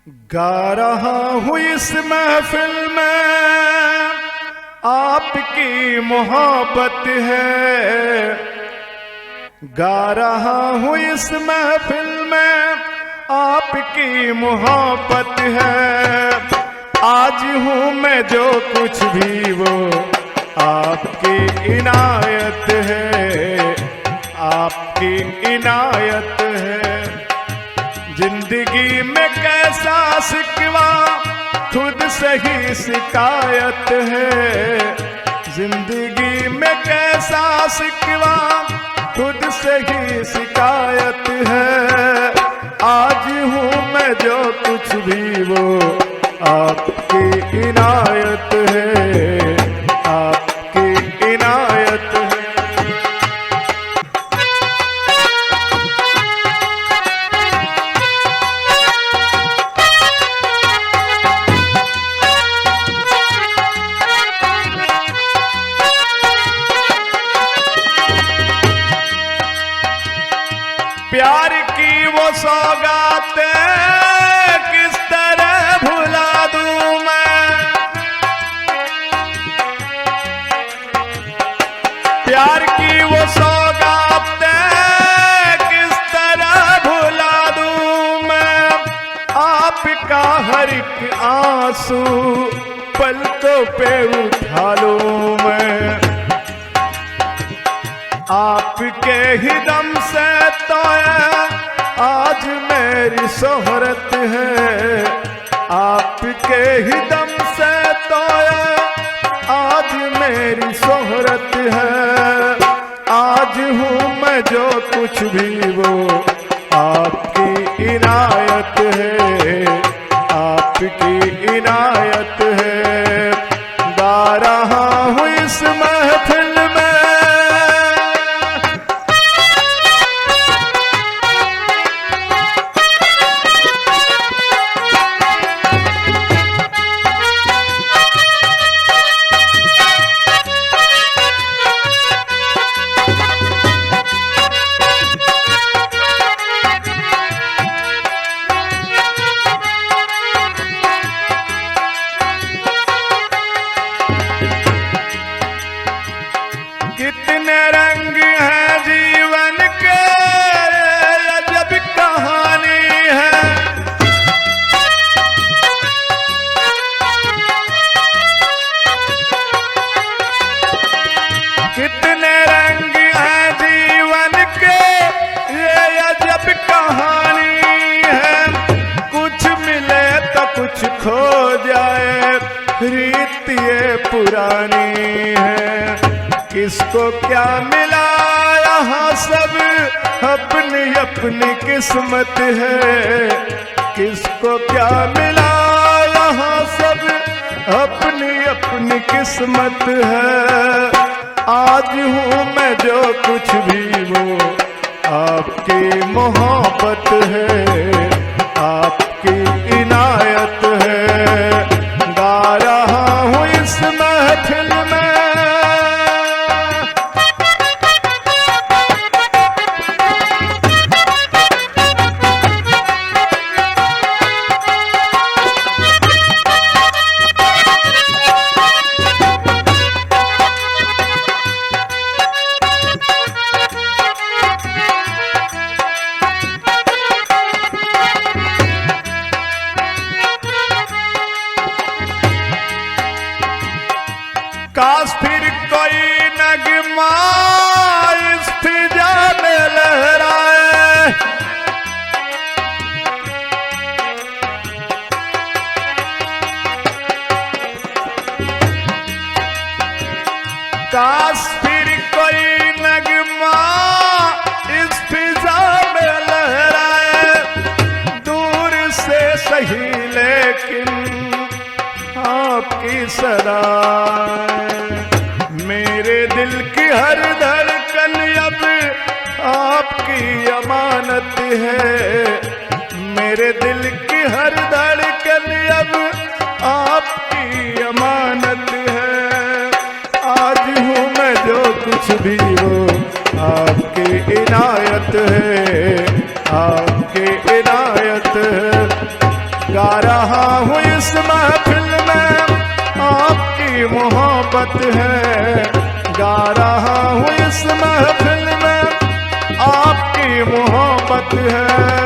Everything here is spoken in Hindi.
गा रहा हूँ इस महफिल में आपकी मोहब्बत है। गा रहा हूँ इस महफिल में आपकी मोहब्बत है। आज हूँ मैं जो कुछ भी वो आपकी इनायत है, आपकी इनायत है। जिंदगी में कैसा शिकवा खुद से ही शिकायत है। जिंदगी में कैसा शिकवा खुद से ही शिकायत है। आज हूँ मैं जो कुछ भी वो आपकी इनायत है, आपकी इनायत है। प्यार की वो सौगात किस तरह भुला दूं मैं। प्यार की वो सौगात किस तरह भुला दूं मैं। आपका हर एक आंसू पलकों पे उठा लूं मैं। आपके ही दम से तो आज मेरी शोहरत है। आपके ही दम से तो आज मेरी शोहरत है। आज हूँ मैं जो कुछ भी वो आपकी इनायत है, आपकी इनायत है। गा रहा हूँ इस महफिल में कितने रंग हैं जीवन के अजब कहानी है। कितने रंग हैं जीवन के ये अजब कहानी है। कुछ मिले तो कुछ खो जाए, रीत ये पुरानी है। किसको क्या मिला यहाँ सब अपनी अपनी किस्मत है। किसको क्या मिला यहाँ सब अपनी अपनी किस्मत है। आज हूँ मैं जो कुछ भी वो आपकी मोहब्बत है, आपकी इनायत है। गा रहा हूँ इस महफिल में काश फिर कोई नगमा इस फिजा में लहराए। काश फिर कोई नगमा इस फिजा में लहराए। दूर से सही लेकिन आपकी सदा मेरे दिल की हर धड़कन अब आपकी अमानत है। मेरे दिल की हर धड़कन अब आपकी अमानत है। आज हूँ मैं जो कुछ भी वो आपकी इनायत है, आपकी इनायत है। गा रहा हूँ इस महफिल में आपकी मोहब्बत है, गा रहा हूँ इस महफिल में आपकी मोहब्बत है।